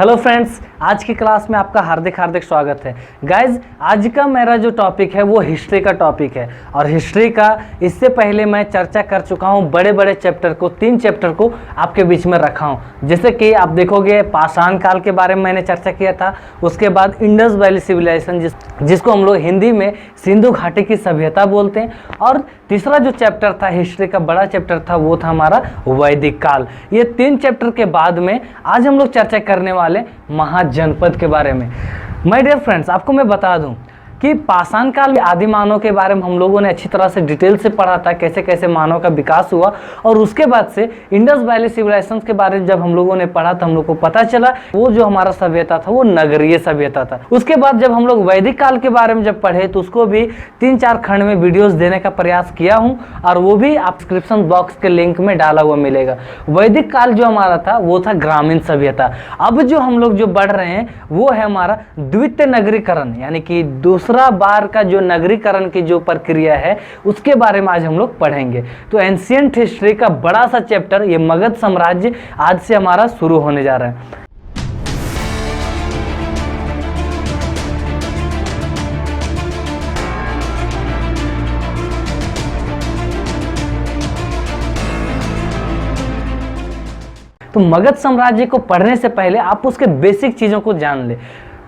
Hello friends, आज की class में आपका हार्दिक हार्दिक स्वागत है। गाइज, आज का मेरा जो टॉपिक है वो हिस्ट्री का टॉपिक है और हिस्ट्री का इससे पहले मैं चर्चा कर चुका हूँ। बड़े बड़े चैप्टर को, 3 चैप्टर को आपके बीच में रखा हूँ। जैसे कि आप देखोगे, पाषाण काल के बारे में मैंने चर्चा किया था। उसके बाद इंडस वैली सिविलाइजेशन, जिसको हम लोग हिंदी में सिंधु घाटी की सभ्यता बोलते हैं। और तीसरा जो चैप्टर था हिस्ट्री का, बड़ा चैप्टर था, वो था हमारा वैदिक काल। ये 3 चैप्टर के बाद में आज हम लोग चर्चा करने वाले महाजनपद के बारे में। माय डियर फ्रेंड्स, आपको मैं बता दूं कि पाषाण काल में आदि मानव के बारे में हम लोगों ने अच्छी तरह से डिटेल से पढ़ा था, कैसे कैसे मानव का विकास हुआ। और उसके बाद से इंडस वैली सिविलाइजेशन के बारे में जब हम लोगों ने पढ़ा तो हम लोग को पता चला वो जो हमारा सभ्यता था वो नगरीय सभ्यता था। उसके बाद जब हम लोग वैदिक काल के बारे में जब पढ़े तो उसको भी 3-4 खंड में वीडियोस देने का प्रयास किया हूँ और वो भी आप डिस्क्रिप्शन बॉक्स के लिंक में डाला हुआ मिलेगा। वैदिक काल जो हमारा था वो था ग्रामीण सभ्यता। अब जो हम लोग जो बढ़ रहे हैं वो है हमारा द्वितीय नगरीकरण, यानी कि दूसरा बार का जो नगरीकरण की जो प्रक्रिया है उसके बारे में आज हम लोग पढ़ेंगे। तो एंशिएंट हिस्ट्री का बड़ा सा चैप्टर ये मगध साम्राज्य आज से हमारा शुरू होने जा रहा है। तो मगध साम्राज्य को पढ़ने से पहले आप उसके बेसिक चीजों को जान ले।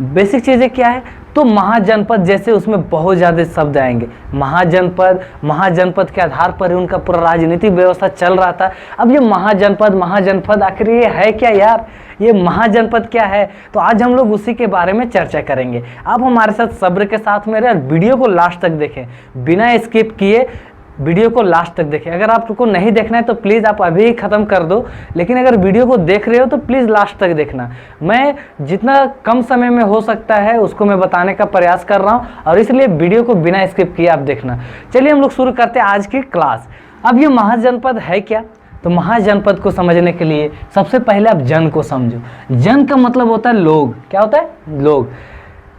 बेसिक चीजें क्या है? तो महाजनपद, जैसे उसमें बहुत ज़्यादा शब्द आएंगे। महाजनपद के आधार पर ही उनका पूरा राजनीतिक व्यवस्था चल रहा था। अब ये महाजनपद आखिर ये है क्या यार? ये महाजनपद क्या है? तो आज हम लोग उसी के बारे में चर्चा करेंगे। आप हमारे साथ सब्र के साथ मेरे वीडियो को लास्ट तक देखें, बिना स्किप किए वीडियो को लास्ट तक देखें। अगर आपको नहीं देखना है तो प्लीज़ आप अभी ही ख़त्म कर दो, लेकिन अगर वीडियो को देख रहे हो तो प्लीज़ लास्ट तक देखना। मैं जितना कम समय में हो सकता है उसको मैं बताने का प्रयास कर रहा हूँ और इसलिए वीडियो को बिना स्किप किए आप देखना। चलिए हम लोग शुरू करते हैं आज की क्लास। अब ये महाजनपद है क्या? तो महाजनपद को समझने के लिए सबसे पहले आप जन को समझो। जन का मतलब होता है लोग। क्या होता है? लोग।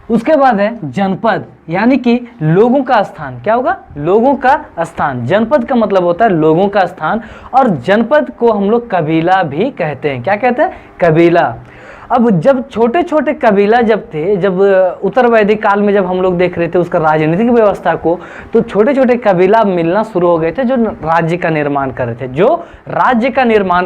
उसके बाद है जनपद, यानी कि लोगों का स्थान। क्या होगा? लोगों का स्थान। जनपद का मतलब होता है लोगों का स्थान। और जनपद को हम लोग कबीला भी कहते हैं। क्या कहते हैं? कबीला। अब जब छोटे छोटे कबीला जब थे, जब उत्तर वैदिक काल में जब हम लोग देख रहे थे उसका राजनीतिक व्यवस्था को, तो छोटे छोटे कबीला मिलना शुरू हो गए थे जो राज्य का निर्माण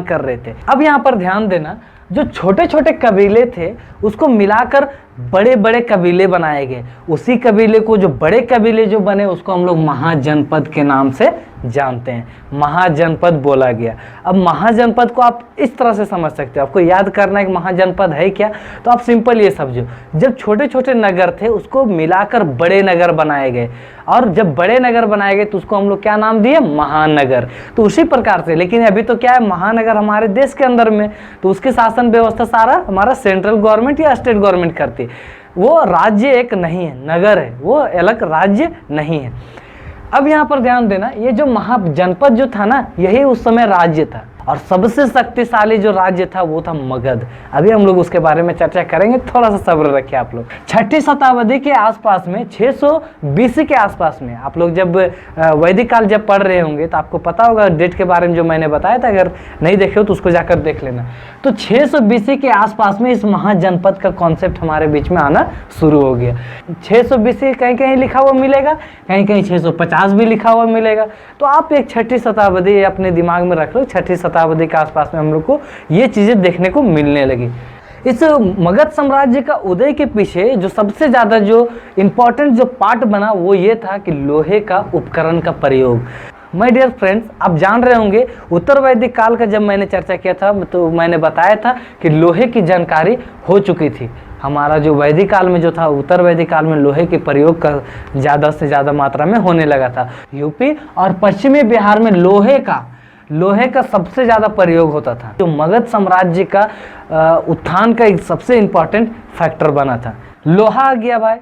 कर रहे थे। अब यहाँ पर ध्यान देना, जो छोटे छोटे कबीले थे उसको मिलाकर बड़े बड़े कबीले बनाए गए। उसी कबीले को, जो बड़े कबीले जो बने, उसको हम लोग महाजनपद के नाम से जानते हैं। महाजनपद बोला गया। अब महाजनपद को आप इस तरह से समझ सकते हो। आपको याद करना है कि महाजनपद है क्या, तो आप सिंपल ये समझो, जब छोटे छोटे नगर थे उसको मिलाकर बड़े नगर बनाए गए, और जब बड़े नगर बनाए गए तो उसको हम लोग क्या नाम दिए? महानगर। तो उसी प्रकार से, लेकिन अभी तो क्या है, महानगर हमारे देश के अंदर में, तो उसकी शासन व्यवस्था सारा हमारा सेंट्रल गवर्नमेंट या स्टेट गवर्नमेंट करती है। वो राज्य एक नहीं है, नगर है, वो अलग राज्य नहीं है। अब यहाँ पर ध्यान देना, ये जो महाजनपद जो था ना, यही उस समय राज्य था, और सबसे शक्तिशाली जो राज्य था वो था मगध। अभी हम लोग उसके बारे में चर्चा करेंगे, थोड़ा सा सब्र रखिए आप लोग। 6ठी शताब्दी के आसपास में, 600 BC के आसपास में, आप लोग जब वैदिक काल जब पढ़ रहे होंगे तो आपको पता होगा डेट के बारे में जो मैंने बताया था। अगर नहीं देखे हो तो उसको जाकर देख लेना। तो 600 BC के आसपास में इस महाजनपद का कॉन्सेप्ट हमारे बीच में आना शुरू हो गया। 600 BC कहीं कहीं लिखा हुआ मिलेगा, कहीं कहीं 650 भी लिखा हुआ मिलेगा। तो आप एक 6ठी शताब्दी अपने दिमाग में रख लो। 6ठी शताब्दी के आसपास में हम लोग को ये चीजें देखने को मिलने लगी। इस मगध साम्राज्य का उदय के पीछे जो सबसे ज्यादा जो इंपॉर्टेंट जो पार्ट बना वो ये था कि लोहे का उपकरण का प्रयोग। माय डियर फ्रेंड्स, आप जान रहे होंगे उत्तर वैदिक काल का जब मैंने चर्चा किया था तो मैंने बताया था कि लोहे की जानकारी हो चुकी थी। हमारा जो वैदिक काल में जो था, उत्तर वैदिक काल में लोहे के प्रयोग का ज़्यादा से ज़्यादा मात्रा में होने लगा था। यूपी और पश्चिमी बिहार में लोहे का सबसे ज़्यादा प्रयोग होता था। जो मगध साम्राज्य का उत्थान का एक सबसे इम्पॉर्टेंट फैक्टर बना था। लोहा आ गया भाई,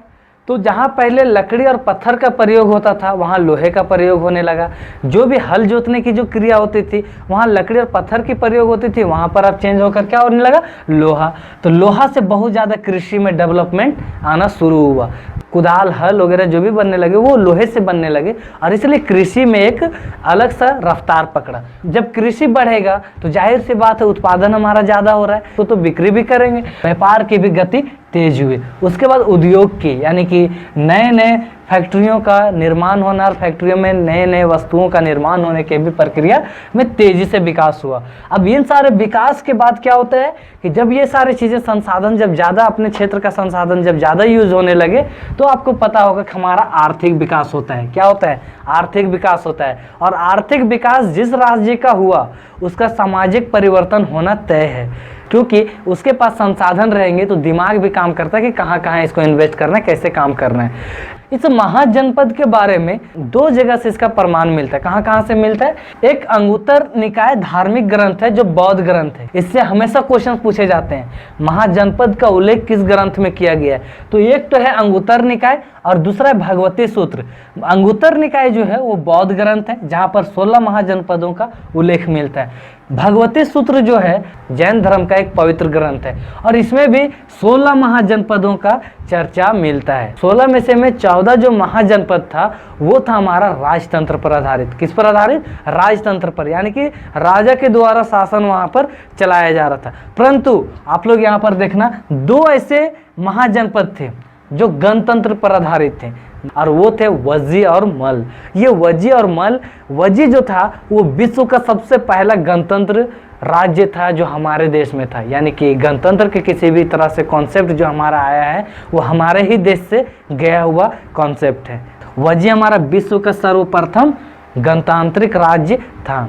तो जहाँ पहले लकड़ी और पत्थर का प्रयोग होता था वहाँ लोहे का प्रयोग होने लगा। जो भी हल जोतने की जो क्रिया होती थी वहाँ लकड़ी और पत्थर की प्रयोग होती थी, वहाँ पर अब चेंज होकर क्या होने लगा? लोहा। तो लोहा से बहुत ज़्यादा कृषि में डेवलपमेंट आना शुरू हुआ। कुदाल, हल वगैरह जो भी बनने लगे वो लोहे से बनने लगे, और इसलिए कृषि में एक अलग सा रफ्तार पकड़ा। जब कृषि बढ़ेगा तो जाहिर सी बात है उत्पादन हमारा ज़्यादा हो रहा है तो बिक्री भी करेंगे, व्यापार की भी गति तेज हुई। उसके बाद उद्योग की, यानी कि नए नए फैक्ट्रियों का निर्माण होना और फैक्ट्रियों में नए नए वस्तुओं का निर्माण होने के भी प्रक्रिया में तेजी से विकास हुआ। अब इन सारे विकास के बाद क्या होता है कि जब ये सारी चीज़ें, संसाधन जब ज़्यादा, अपने क्षेत्र का संसाधन जब ज़्यादा यूज होने लगे तो आपको पता होगा कि हमारा आर्थिक विकास होता है। क्या होता है? आर्थिक विकास होता है। और आर्थिक विकास जिस राज्य का हुआ उसका सामाजिक परिवर्तन होना तय है, क्योंकि उसके पास संसाधन रहेंगे तो दिमाग भी काम करता है कि कहाँ कहाँ इसको इन्वेस्ट करना है, कैसे काम करना है। इस महाजनपद के बारे में दो जगह से इसका प्रमाण मिलता है। कहाँ कहाँ से मिलता है? एक अंगुत्तर निकाय धार्मिक ग्रंथ है जो बौद्ध ग्रंथ है, इससे हमेशा क्वेश्चन पूछे जाते हैं महाजनपद का उल्लेख किस ग्रंथ में किया गया है। तो एक तो है अंगुत्तर निकाय और दूसरा है भगवती सूत्र। अंगुत्तर निकाय जो है वो बौद्ध ग्रंथ है जहाँ पर 16 महाजनपदों का उल्लेख मिलता है। भगवती सूत्र जो है जैन धर्म का एक पवित्र ग्रंथ है और इसमें भी 16 महाजनपदों का चर्चा मिलता है। 16 में से 14 जो महाजनपद था वो था हमारा राजतंत्र पर आधारित। किस पर आधारित? राजतंत्र पर, यानी कि राजा के द्वारा शासन वहां पर चलाया जा रहा था। परंतु आप लोग यहाँ पर देखना, दो ऐसे महाजनपद थे जो गणतंत्र पर आधारित थे और वो थे वज्जी और मल। ये वज्जी और मल, वज्जी जो था वो विश्व का सबसे पहला गणतंत्र राज्य था जो हमारे देश में था, यानी कि गणतंत्र के किसी भी तरह से कॉन्सेप्ट जो हमारा आया है वो हमारे ही देश से गया हुआ कॉन्सेप्ट है। वज्जी हमारा विश्व का सर्वप्रथम गणतांत्रिक राज्य था।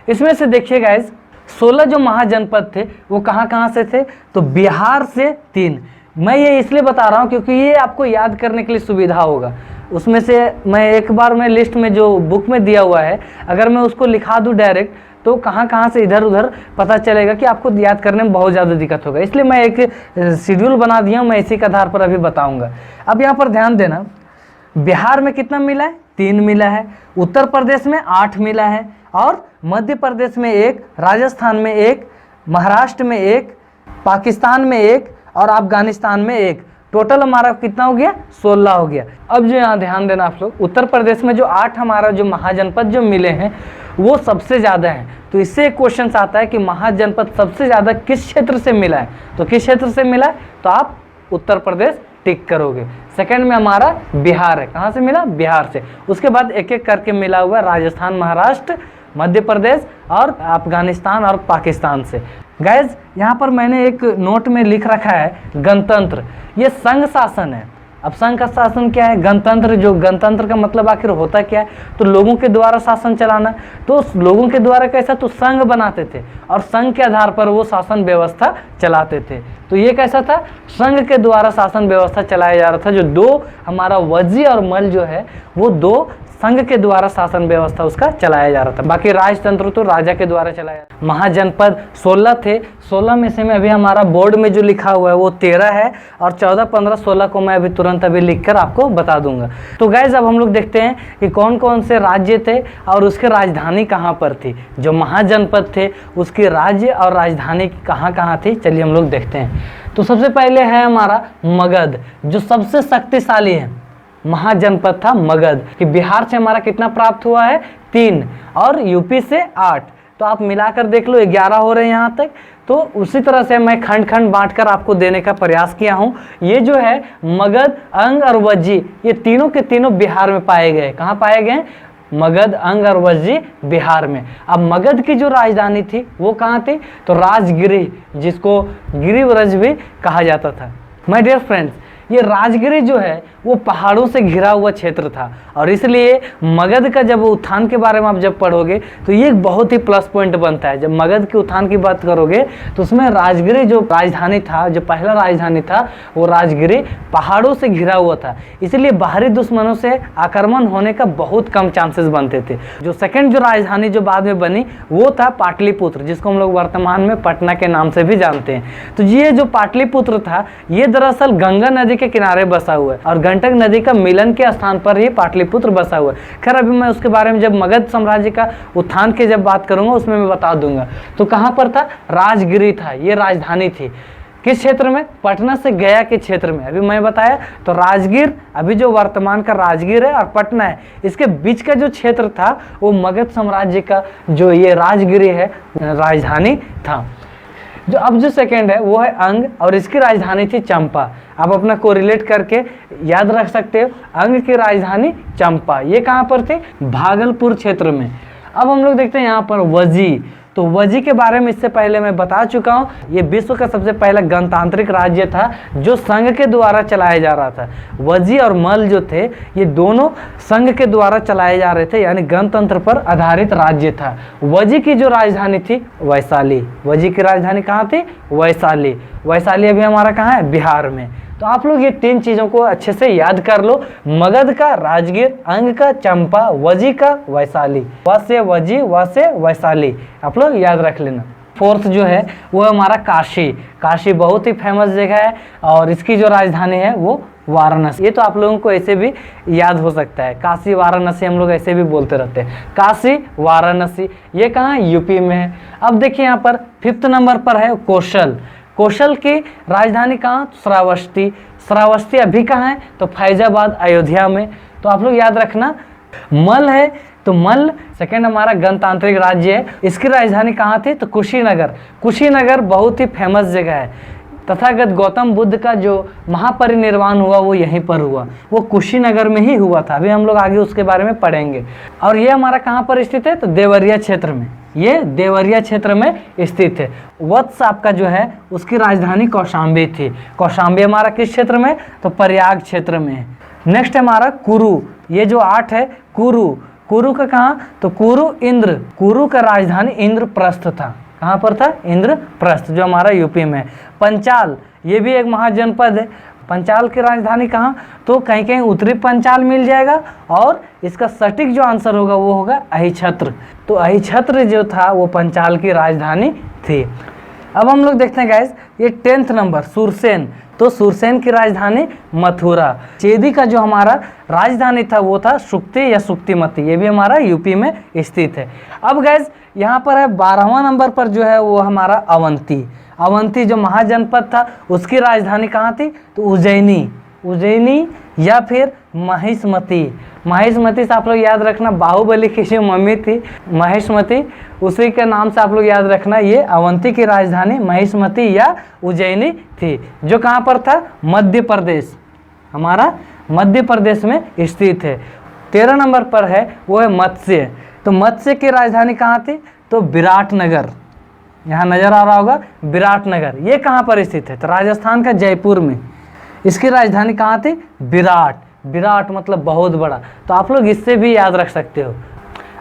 इसमें से देखिए गाइस, 16 जो महाजनपद थे वो कहाँ कहाँ से थे? तो बिहार से 3। मैं ये इसलिए बता रहा हूँ क्योंकि ये आपको याद करने के लिए सुविधा होगा। उसमें से मैं एक बार मैं लिस्ट में जो बुक में दिया हुआ है अगर मैं उसको लिखा दूँ डायरेक्ट तो कहाँ कहाँ से इधर उधर पता चलेगा कि आपको याद करने में बहुत ज़्यादा दिक्कत होगा, इसलिए मैं एक शेड्यूल बना दिया हूँ, मैं इसी के आधार पर अभी बताऊँगा। अब यहाँ पर ध्यान देना, बिहार में कितना मिला है? 3 मिला है, उत्तर प्रदेश में 8 मिला है और मध्य प्रदेश में 1, राजस्थान में 1, महाराष्ट्र में 1, पाकिस्तान में 1 और अफगानिस्तान में 1। टोटल हमारा कितना हो गया? 16 हो गया। अब जो यहाँ ध्यान देना आप लोग, उत्तर प्रदेश में जो 8 हमारा जो महाजनपद जो मिले हैं वो सबसे ज़्यादा हैं। तो इससे एक क्वेश्चन आता है कि महाजनपद सबसे ज़्यादा किस क्षेत्र से मिला है? तो किस क्षेत्र से मिला है? तो आप उत्तर प्रदेश टिक करोगे। सेकंड में हमारा बिहार है। कहाँ से मिला? बिहार से। उसके बाद एक एक करके मिला हुआ राजस्थान, महाराष्ट्र, मध्य प्रदेश और अफगानिस्तान और पाकिस्तान से। गाइज यहाँ पर मैंने एक नोट में लिख रखा है गणतंत्र, ये संघ शासन है। अब संघ का शासन क्या है? गणतंत्र। जो गणतंत्र का मतलब आखिर होता क्या है? तो लोगों के द्वारा शासन चलाना। तो लोगों के द्वारा कैसा? तो संघ बनाते थे और संघ के आधार पर वो शासन व्यवस्था चलाते थे। तो ये कैसा था? संघ के द्वारा शासन व्यवस्था चलाया जा रहा था। जो दो हमारा वज्जी और मल जो है वो दो संघ के द्वारा शासन व्यवस्था उसका चलाया जा रहा था। बाकी राजतंत्र तो राजा के द्वारा चलाया। महाजनपद 16 थे, 16 में से में अभी हमारा बोर्ड में जो लिखा हुआ है वो 13 है और 14, 15, 16 को मैं अभी तुरंत अभी लिखकर आपको बता दूंगा। तो गाइज अब हम लोग देखते हैं कि कौन कौन से राज्य थे और उसके राजधानी कहाँ पर थी। जो महाजनपद थे उसकी राज्य और राजधानी कहाँ कहाँ थी, चलिए हम लोग देखते हैं। तो सबसे पहले है हमारा मगध, जो सबसे शक्तिशाली है महाजनपद था मगध। कि बिहार से हमारा कितना प्राप्त हुआ है? 3 और यूपी से 8। तो आप मिलाकर देख लो 11 हो रहे हैं यहाँ तक। तो उसी तरह से मैं खंड खंड बांटकर आपको देने का प्रयास किया हूँ। ये जो है मगध, अंग और वज्जी, ये तीनों के तीनों बिहार में पाए गए। कहाँ पाए गए? मगध, अंग और वज्जी बिहार में। अब मगध की जो राजधानी थी वो कहाँ थी? तो राजगिरी, जिसको गिरिव्रज भी कहा जाता था। माय डियर फ्रेंड्स, ये राजगिरी जो है वो पहाड़ों से घिरा हुआ क्षेत्र था और इसलिए मगध का जब उत्थान के बारे में आप जब पढ़ोगे तो ये एक बहुत ही प्लस पॉइंट बनता है। जब मगध के उत्थान की बात करोगे तो उसमें राजगिरी जो राजधानी था, जो पहला राजधानी था, वो राजगिरी पहाड़ों से घिरा हुआ था। इसलिए बाहरी दुश्मनों से आक्रमण होने का बहुत कम चांसेस बनते थे। जो सेकेंड जो राजधानी जो बाद में बनी वो था पाटलिपुत्र, जिसको हम लोग वर्तमान में पटना के नाम से भी जानते हैं। तो ये जो पाटलिपुत्र था ये दरअसल गंगा नदी के किनारे बसा हुआ है और गंडक नदी का मिलन के स्थान पर ही पाटलिपुत्र बसा हुआ है। खैर अभी मैं उसके बारे में जब मगध साम्राज्य का उत्थान की जब बात करूंगा उसमें मैं बता दूंगा। तो कहां पर था? राजगिरी था, ये राजधानी थी। किस क्षेत्र में? पटना से गया के क्षेत्र में। अभी मैं बताया तो राजगीर, अभी जो वर्तमान का राजगीर है और पटना है, इसके बीच का जो क्षेत्र था वो मगध साम्राज्य का जो ये राजगिरी है राजधानी था। जो सेकंड है वो है अंग और इसकी राजधानी थी चंपा। आप अपना कोरिलेट करके याद रख सकते हो, अंग की राजधानी चंपा। ये कहाँ पर थी? भागलपुर क्षेत्र में। अब हम लोग देखते हैं यहाँ पर वजी। तो वजी के बारे में इससे पहले मैं बता चुका हूँ, ये विश्व का सबसे पहला गणतांत्रिक राज्य था जो संघ के द्वारा चलाया जा रहा था। वजी और मल जो थे ये दोनों संघ के द्वारा चलाए जा रहे थे, यानी गणतंत्र पर आधारित राज्य था। वजी की जो राजधानी थी वैशाली। वजी की राजधानी कहाँ थी? वैशाली। वैशाली अभी हमारा कहाँ है? बिहार में। तो आप लोग ये 3 चीज़ों को अच्छे से याद कर लो, मगध का राजगीर, अंग का चंपा, वजी का वैशाली। व से वजी, व से वैशाली, आप लोग याद रख लेना। फोर्थ जो है वो हमारा काशी। काशी बहुत ही फेमस जगह है और इसकी जो राजधानी है वो वाराणसी। ये तो आप लोगों को ऐसे भी याद हो सकता है, काशी वाराणसी हम लोग ऐसे भी बोलते रहते हैं, काशी वाराणसी। ये कहाँ है? यूपी में है। अब देखिए यहाँ पर 5th नंबर पर है कौशल। कौशल की राजधानी कहाँ? श्रावस्ती। श्रावस्ती अभी कहाँ है? तो फैजाबाद, अयोध्या में। तो आप लोग याद रखना। मल है तो मल सेकेंड हमारा गणतांत्रिक राज्य है, इसकी राजधानी कहाँ थी? तो कुशीनगर। कुशीनगर बहुत ही फेमस जगह है। तथागत गौतम बुद्ध का जो महापरिनिर्वाण हुआ वो यहीं पर हुआ, वो कुशीनगर में ही हुआ था। अभी हम लोग आगे उसके बारे में पढ़ेंगे। और ये हमारा कहाँ पर स्थित है? तो देवरिया क्षेत्र में। ये देवरिया क्षेत्र में स्थित है। वत्स आपका जो है उसकी राजधानी कौशाम्बी थी। कौशाम्बी हमारा किस क्षेत्र में? तो प्रयाग क्षेत्र में है। नेक्स्ट हमारा कुरु। ये जो 8 है कुरु। कुरु का कहाँ? तो कुरु इंद्र। कुरु का राजधानी इंद्रप्रस्थ था। कहाँ पर था? इंद्रप्रस्थ, जो हमारा यूपी में है। पंचाल, ये भी एक महाजनपद है। पंचाल की राजधानी कहाँ? तो कहीं कहीं उत्तरी पंचाल मिल जाएगा और इसका सटीक जो आंसर होगा वो होगा अहिछत्र। तो अहिछत्र जो था वो पंचाल की राजधानी थी। अब हम लोग देखते हैं गाइस, ये 10th नंबर सुरसेन। तो सुरसेन की राजधानी मथुरा। चेदी का जो हमारा राजधानी था वो था सुक्ति या सुक्तिमती। ये भी हमारा यूपी में स्थित है। अब गाइस यहाँ पर है 12वां नंबर पर जो है वो हमारा अवंती। अवंती जो महाजनपद था उसकी राजधानी कहाँ थी? तो उज्जैनी। उज्जैनी या फिर महिष्मती। महिष्मती से आप लोग याद रखना, बाहुबली की जो मम्मी थी महिष्मती, उसी के नाम से आप लोग याद रखना। ये अवंती की राजधानी महिष्मती या उज्जैनी थी, जो कहाँ पर था? मध्य प्रदेश। हमारा मध्य प्रदेश में स्थित है। 13 नंबर पर है वो है मत्स्य। तो मत्स्य की राजधानी कहाँ थी? तो विराटनगर। यहाँ नजर आ रहा होगा विराटनगर। ये कहाँ पर स्थित है? तो राजस्थान का जयपुर में। इसकी राजधानी कहाँ थी? विराट। विराट मतलब बहुत बड़ा। तो आप लोग इससे भी याद रख सकते हो।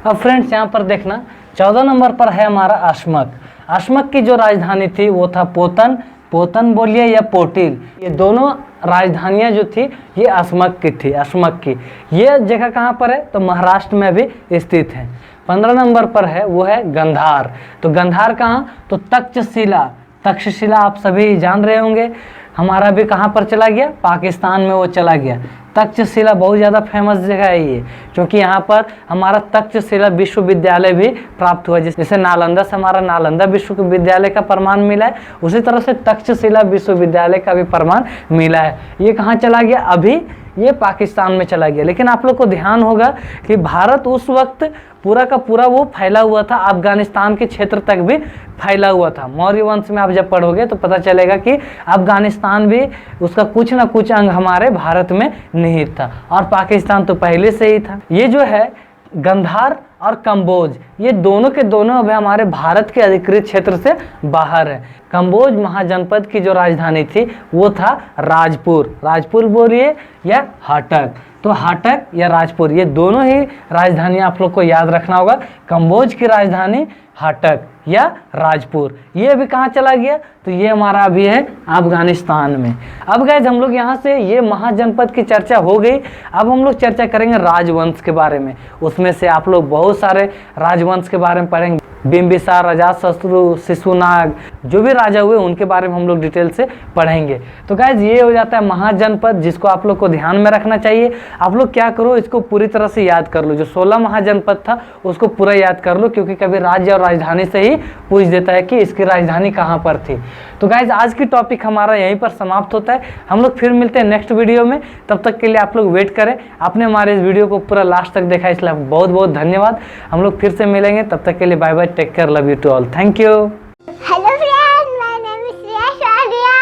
अब फ्रेंड्स यहाँ पर देखना, 14 नंबर पर है हमारा अश्मक। अश्मक की जो राजधानी थी वो था पोतन। पोतन बोलिए या पोटिल, ये दोनों राजधानियाँ जो थी ये अश्मक की थी। अश्मक की ये जगह कहाँ पर है? तो महाराष्ट्र में भी स्थित है। 15 नंबर पर है वो है गंधार। तो गंधार कहाँ? तो तक्षशिला। तक्षशिला आप सभी जान रहे होंगे, हमारा भी कहाँ पर चला गया? पाकिस्तान में वो चला गया। तक्षशिला बहुत ज़्यादा फेमस जगह है ये, क्योंकि यहाँ पर हमारा तक्षशिला विश्वविद्यालय भी प्राप्त हुआ। जैसे नालंदा से हमारा नालंदा विश्वविद्यालय का प्रमाण मिला है, उसी तरह से तक्षशिला विश्वविद्यालय का भी प्रमाण मिला है। ये कहाँ चला गया? अभी ये पाकिस्तान में चला गया। लेकिन आप लोग को ध्यान होगा कि भारत उस वक्त पूरा का पूरा वो फैला हुआ था, अफगानिस्तान के क्षेत्र तक भी फैला हुआ था। मौर्य वंश में आप जब पढ़ोगे तो पता चलेगा कि अफगानिस्तान भी उसका कुछ ना कुछ अंग हमारे भारत में निहित था, और पाकिस्तान तो पहले से ही था। ये जो है गंधार और कंबोज, ये दोनों के दोनों अभी हमारे भारत के अधिकृत क्षेत्र से बाहर है। कंबोज महाजनपद की जो राजधानी थी वो था राजपुर। राजपुर बोलिए या हाटक। तो हाटक या राजपुर, ये दोनों ही राजधानी आप लोग को याद रखना होगा। कंबोज की राजधानी हाटक या राजपुर। ये अभी कहाँ चला गया? तो ये हमारा अभी है अफगानिस्तान में। अब गाइस हम लोग यहाँ से ये महाजनपद की चर्चा हो गई। अब हम लोग चर्चा करेंगे राजवंश के बारे में। उसमें से आप लोग बहुत सारे राजवंश के बारे में पढ़ेंगे। बिंबिसार, अजातशत्रु, शिशुनाग, जो भी राजा हुए उनके बारे में हम लोग डिटेल से पढ़ेंगे। तो गाइज ये हो जाता है महाजनपद, जिसको आप लोग को ध्यान में रखना चाहिए। आप लोग क्या करो, इसको पूरी तरह से याद कर लो। जो 16 महाजनपद था उसको पूरा याद कर लो, क्योंकि कभी राज्य और राजधानी से ही पूछ देता है कि इसकी राजधानी कहाँ पर थी। तो गाइज आज की टॉपिक हमारा यहीं पर समाप्त होता है। हम लोग फिर मिलते हैं नेक्स्ट वीडियो में। तब तक के लिए आप लोग वेट करें। आपने हमारे इस वीडियो को पूरा लास्ट तक देखा, इसलिए बहुत बहुत धन्यवाद। हम लोग फिर से मिलेंगे, तब तक के लिए bye bye, take care, love you to all, thank you. Hello friend, my name is Shreya Shadiya.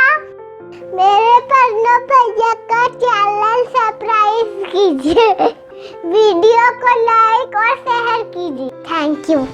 मेरे पन्नो भैया का चैनल सब्सक्राइब कीजिए, वीडियो को लाइक और शेयर कीजिए। Thank you.